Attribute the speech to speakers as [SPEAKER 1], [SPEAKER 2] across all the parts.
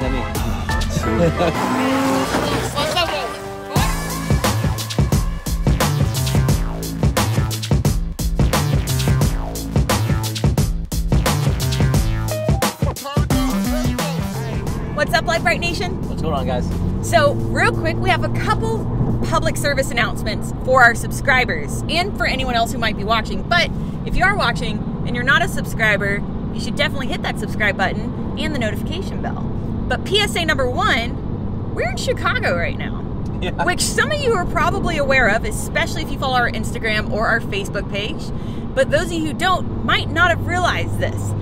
[SPEAKER 1] going, Hemi?
[SPEAKER 2] What's up, Light Bright Nation?
[SPEAKER 1] What's going on, guys?
[SPEAKER 2] So, real quick, we have a couple public service announcements for our subscribers and for anyone else who might be watching. But if you are watching and you're not a subscriber, you should definitely hit that subscribe button and the notification bell. But PSA number one, we're in Chicago right now. Yeah. Which some of you are probably aware of, especially if you follow our Instagram or our Facebook page. But those of you who don't might not have realized this.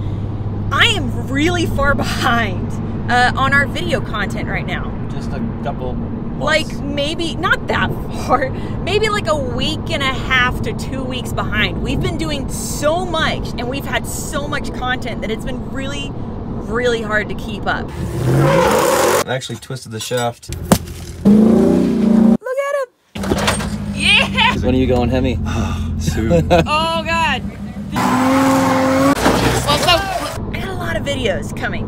[SPEAKER 2] I am really far behind on our video content right now.
[SPEAKER 1] Just a couple months.
[SPEAKER 2] Like maybe, not that far, maybe like a week and a half to 2 weeks behind. We've been doing so much and we've had so much content that it's been really, really hard to keep up.
[SPEAKER 1] I actually twisted the shaft.
[SPEAKER 2] Look at him. Yeah!
[SPEAKER 1] When are you going, Hemi? Soon.
[SPEAKER 2] Oh, God. I got a lot of videos coming.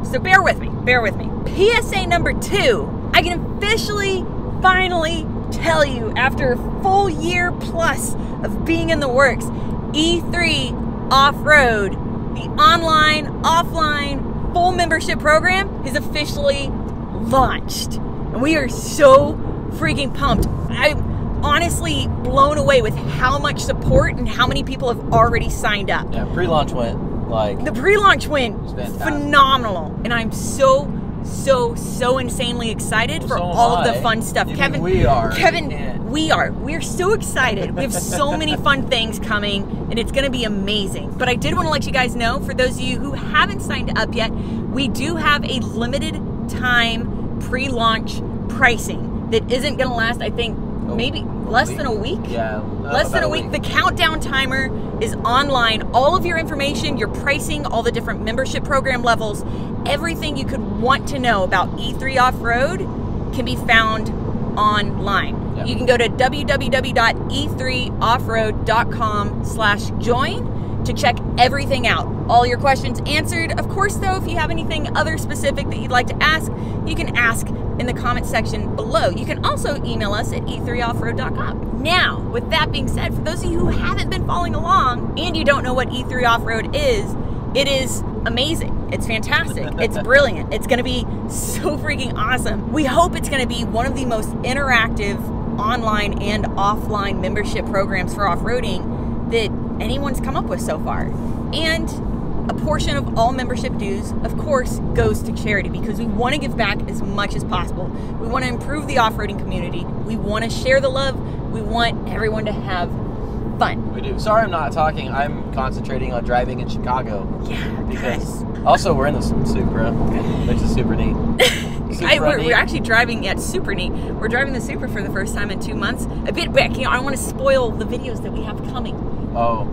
[SPEAKER 2] So bear with me, bear with me. PSA number two, I can officially, finally tell you after a full year plus of being in the works, E3 Off-Road, the online, offline, full membership program is officially launched. And we are so freaking pumped. I'm honestly blown away with how much support and how many people have already signed up.
[SPEAKER 1] Yeah, pre-launch went like...
[SPEAKER 2] The pre-launch went phenomenal. And I'm so insanely excited for all of the fun stuff. Kevin, we are so excited. We have so many fun things coming and it's going to be amazing. But I did want to let you guys know, for those of you who haven't signed up yet, we do have a limited time pre-launch pricing that isn't going to last, I think, maybe less than a week.
[SPEAKER 1] Yeah,
[SPEAKER 2] less than a week. The countdown timer is online. All of your information, your pricing, all the different membership program levels, everything you could want to know about E3 Off-Road can be found online. Yeah. You can go to www.e3offroad.com/join to check everything out. All your questions answered. Of course, though, if you have anything other specific that you'd like to ask, you can ask in the comment section below. You can also email us at e3offroad.com. Now, with that being said, for those of you who haven't been following along and you don't know what E3 Off-Road is, it is amazing. It's fantastic. It's brilliant. It's going to be so freaking awesome. We hope it's going to be one of the most interactive online and offline membership programs for off-roading that anyone's come up with so far. And a portion of all membership dues, of course, goes to charity because we want to give back as much as possible. We want to improve the off-roading community. We want to share the love. We want everyone to have fun.
[SPEAKER 1] We do. Sorry I'm not talking. I'm concentrating on driving in Chicago.
[SPEAKER 2] Yeah,
[SPEAKER 1] because also we're in the Supra, which is super neat.
[SPEAKER 2] We're actually driving, yeah, it's super neat. We're driving the Supra for the first time in 2 months. A bit back, you know, I don't want to spoil the videos that we have coming.
[SPEAKER 1] Oh,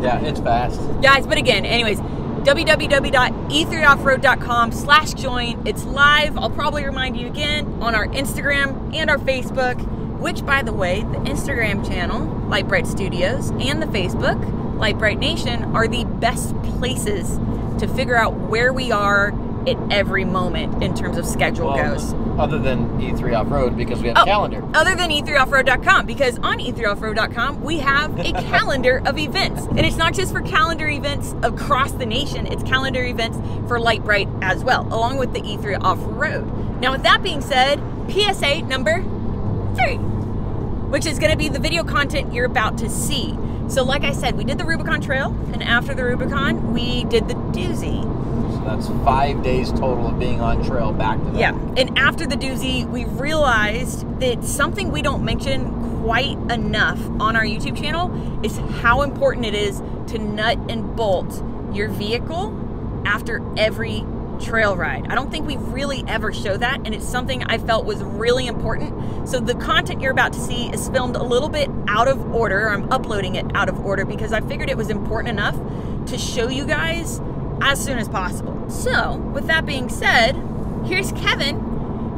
[SPEAKER 1] yeah, it's fast.
[SPEAKER 2] Guys, but again, anyways, www.e3offroad.com/join. It's live. I'll probably remind you again on our Instagram and our Facebook, which, by the way, the Instagram channel, Light Bright Studios, and the Facebook, Light Bright Nation, are the best places to figure out where we are at every moment in terms of schedule goes.
[SPEAKER 1] Other than E3 Off-Road, because we have a calendar.
[SPEAKER 2] Other than E3offroad.com, because on E3offroad.com we have a calendar of events. And it's not just for calendar events across the nation, it's calendar events for Light Bright as well, along with the E3 Off-Road. Now, with that being said, PSA number 3, which is going to be the video content you're about to see. So like I said, we did the Rubicon Trail, and after the Rubicon, we did the Doozy.
[SPEAKER 1] So that's 5 days total of being on trail back to back.
[SPEAKER 2] Yeah, and after the Doozy, we realized that something we don't mention quite enough on our YouTube channel is how important it is to nut and bolt your vehicle after every trail ride. I don't think we really ever show that, and it's something I felt was really important. So the content you're about to see is filmed a little bit out of order. I'm uploading it out of order because I figured it was important enough to show you guys as soon as possible. So with that being said, here's Kevin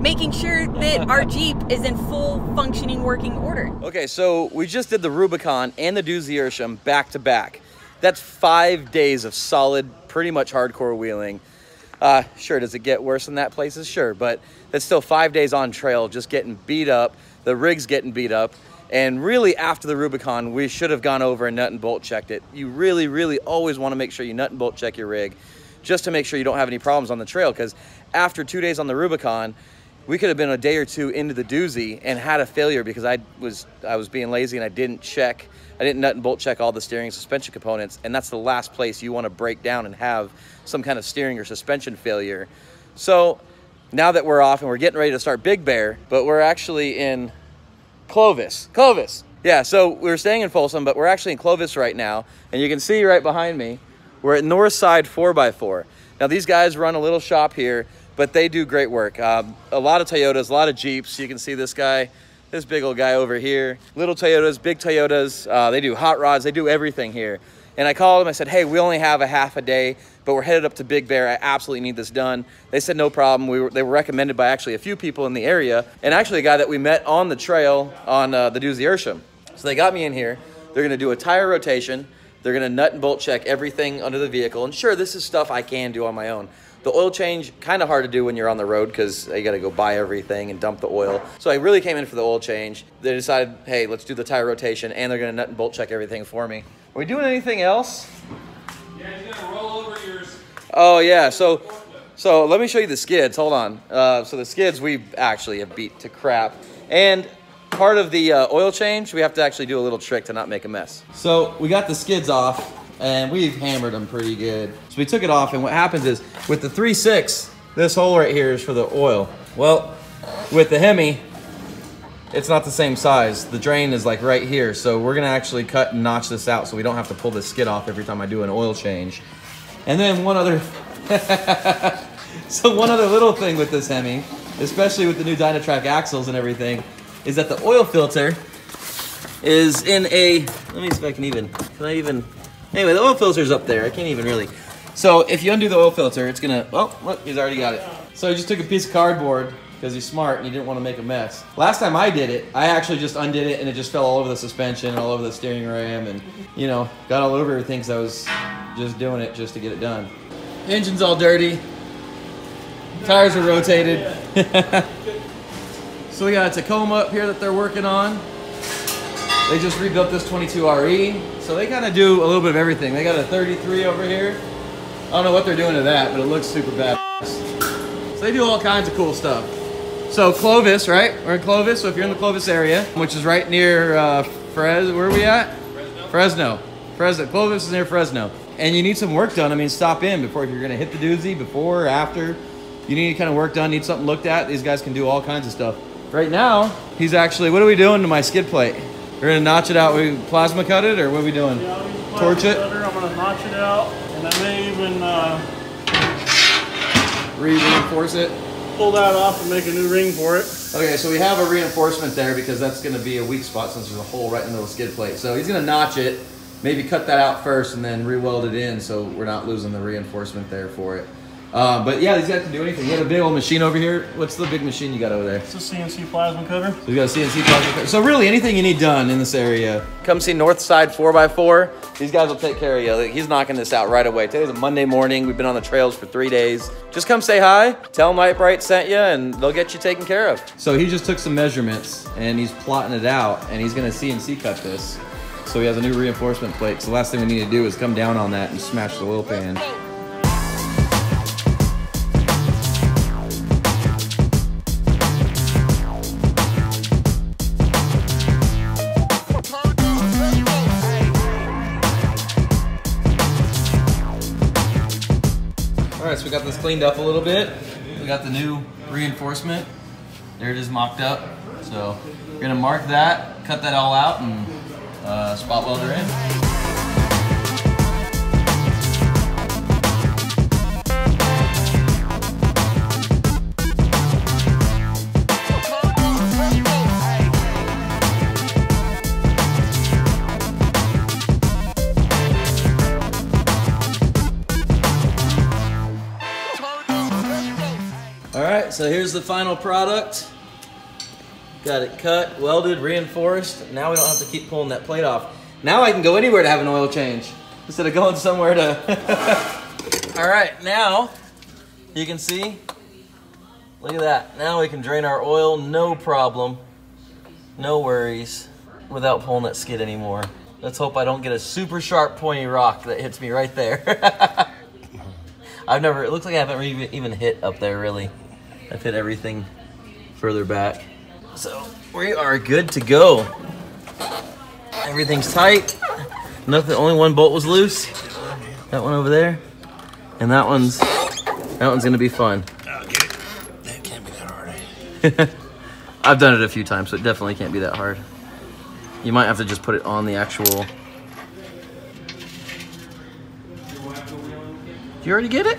[SPEAKER 2] making sure that our Jeep is in full functioning working order.
[SPEAKER 3] Okay, so we just did the Rubicon and the Doozy Irsham back to back. That's 5 days of solid, pretty much hardcore wheeling. Sure, does it get worse in that places? Sure, but it's still 5 days on trail, just getting beat up. The rig's getting beat up. And really, after the Rubicon, we should have gone over and nut and bolt checked it. You really, really always want to make sure you nut and bolt check your rig just to make sure you don't have any problems on the trail, because after 2 days on the Rubicon, we could have been a day or two into the doozy and had a failure because I was being lazy and I didn't nut and bolt check all the steering and suspension components, and that's the last place you want to break down and have some kind of steering or suspension failure. So now that we're off and we're getting ready to start Big Bear, but we're actually in Clovis. Yeah, so we're staying in Folsom, but we're actually in Clovis right now, and you can see right behind me, we're at Northside 4x4. Now these guys run a little shop here, but they do great work. A lot of Toyotas, a lot of Jeeps. You can see this guy, this big old guy over here. Little Toyotas, big Toyotas. They do hot rods, they do everything here. And I called them, I said, hey, we only have a half a day, but we're headed up to Big Bear. I absolutely need this done. They said, no problem. They were recommended by actually a few people in the area, and actually a guy that we met on the trail on the Doozy Ursham. So they got me in here. They're gonna do a tire rotation. They're gonna nut and bolt check everything under the vehicle. And sure, this is stuff I can do on my own. The oil change, kind of hard to do when you're on the road because you gotta go buy everything and dump the oil. So I really came in for the oil change. They decided, hey, let's do the tire rotation, and they're gonna nut and bolt check everything for me. Are we doing anything else?
[SPEAKER 4] Yeah, you're gonna roll over yours.
[SPEAKER 3] Oh yeah, so let me show you the skids, hold on. So the skids we actually have beat to crap. And part of the oil change, we have to actually do a little trick to not make a mess. So we got the skids off, and we've hammered them pretty good. So we took it off, and what happens is, with the 3.6, this hole right here is for the oil. Well, with the Hemi, it's not the same size. The drain is like right here, so we're gonna actually cut and notch this out so we don't have to pull this skid off every time I do an oil change. And then one other, so one other little thing with this Hemi, especially with the new Dynatrac axles and everything, is that the oil filter is in a, let me see if I can anyway, the oil filter's up there. I can't even really. So if you undo the oil filter, it's gonna, oh, look, he's already got it. So he just took a piece of cardboard, because he's smart and he didn't want to make a mess. Last time I did it, I actually just undid it and it just fell all over the suspension and all over the steering ram and, you know, got all over everything because I was just doing it just to get it done. Engine's all dirty. Tires are rotated. So we got a Tacoma up here that they're working on. They just rebuilt this 22RE. So they kind of do a little bit of everything. They got a 33 over here. I don't know what they're doing to that, but it looks super badass. So they do all kinds of cool stuff. So Clovis, right? We're in Clovis, so if you're in the Clovis area, which is right near where are we at? Fresno. Clovis is near Fresno. And you need some work done, I mean, stop in before, if you're gonna hit the doozy, before or after. You need any kind of work done, need something looked at, these guys can do all kinds of stuff. Right now, he's actually, what are we doing to my skid plate? We're gonna notch it out, we plasma cut it, or what are we doing?
[SPEAKER 4] Yeah, I'll use a
[SPEAKER 3] Torch it?
[SPEAKER 4] cutter. I'm gonna notch it out, and I may even
[SPEAKER 3] Reinforce it?
[SPEAKER 4] pull that off and make a new ring for it.
[SPEAKER 3] Okay, so we have a reinforcement there because that's going to be a weak spot since there's a hole right in the middle of the skid plate. So he's going to notch it, maybe cut that out first and then re-weld it in so we're not losing the reinforcement there for it. But yeah, these guys can do anything. You have a big old machine over here. What's the big machine you got over there?
[SPEAKER 4] It's a CNC plasma cutter.
[SPEAKER 3] So you got a CNC plasma cutter. So really anything you need done in this area. Come see Northside 4x4. These guys will take care of you. He's knocking this out right away. Today's a Monday morning. We've been on the trails for 3 days. Just come say hi, tell them Mike Bright sent you, and they'll get you taken care of. So he just took some measurements and he's plotting it out, and he's gonna CNC cut this. So he has a new reinforcement plate. So the last thing we need to do is come down on that and smash the oil pan. Alright, so we got this cleaned up a little bit. We got the new reinforcement. There it is mocked up. So we're gonna mark that, cut that all out, and spot weld her in. Alright, so here's the final product. Got it cut, welded, reinforced. Now we don't have to keep pulling that plate off. Now I can go anywhere to have an oil change instead of going somewhere to... Alright, now You can see, look at that. Now we can drain our oil, no problem, no worries, without pulling that skid anymore. Let's hope I don't get a super sharp pointy rock that hits me right there. It looks like I haven't even hit up there really. I've hit everything further back. So we are good to go. Everything's tight. Nothing, only one bolt was loose. That one over there. And that one's gonna be fun.
[SPEAKER 5] I'll get it. That can't be that hard.
[SPEAKER 3] I've done it a few times, so it definitely can't be that hard. You might have to just put it on the actual. Did you already get it?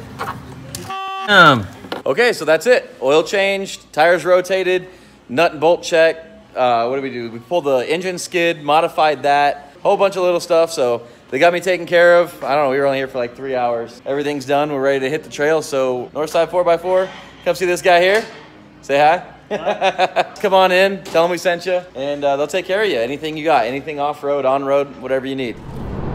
[SPEAKER 3] Okay, so that's it. Oil changed, tires rotated, nut and bolt check. What did we do? We pulled the engine skid, modified that, whole bunch of little stuff. So they got me taken care of. I don't know, we were only here for like 3 hours. Everything's done, we're ready to hit the trail. So Northside 4x4, come see this guy here. Say hi. Come on in, tell them we sent you, and they'll take care of you. Anything you got, anything off-road, on-road, whatever you need.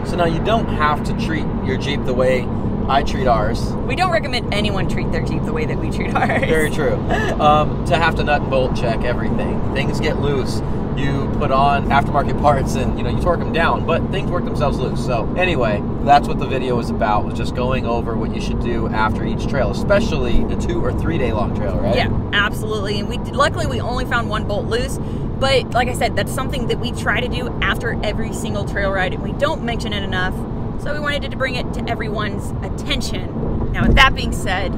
[SPEAKER 3] So now you don't have to treat your Jeep the way I treat ours.
[SPEAKER 2] We don't recommend anyone treat their Jeep the way that we treat ours.
[SPEAKER 3] Very true. To have to nut and bolt check everything. Things get loose. You put on aftermarket parts and you torque them down, but things work themselves loose. So anyway, that's what the video was about, was just going over what you should do after each trail, especially a 2 or 3 day long trail, right?
[SPEAKER 2] Yeah, absolutely. And luckily we only found one bolt loose, but like I said, that's something that we try to do after every single trail ride, and we don't mention it enough. So we wanted to bring it to everyone's attention. Now with that being said,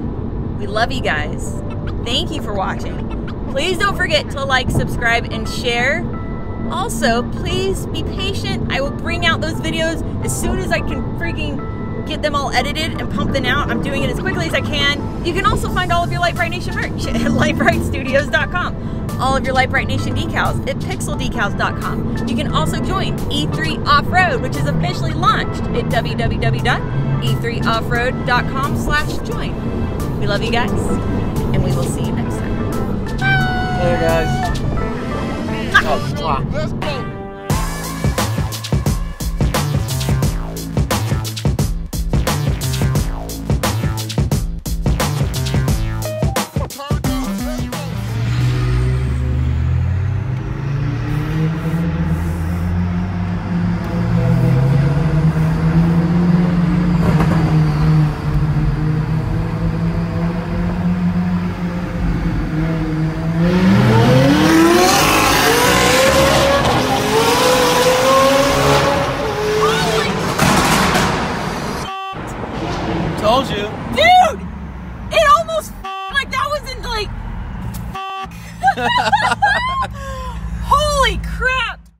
[SPEAKER 2] we love you guys. Thank you for watching. Please don't forget to like, subscribe, and share. Also, please be patient. I will bring out those videos as soon as I can freaking get them all edited and pump them out. I'm doing it as quickly as I can. You can also find all of your Lite-Brite Nation merch at LiteBriteStudios.com. All of your Lite-Brite Nation decals at PixelDecals.com. You can also join E3 Off-Road, which is officially launched at www.e3offroad.com/join. We love you guys, and we will see you next time.
[SPEAKER 3] Later, guys. Oh, mwah.
[SPEAKER 5] Let's go.
[SPEAKER 3] Told you.
[SPEAKER 2] Dude! It almost like that wasn't like holy crap!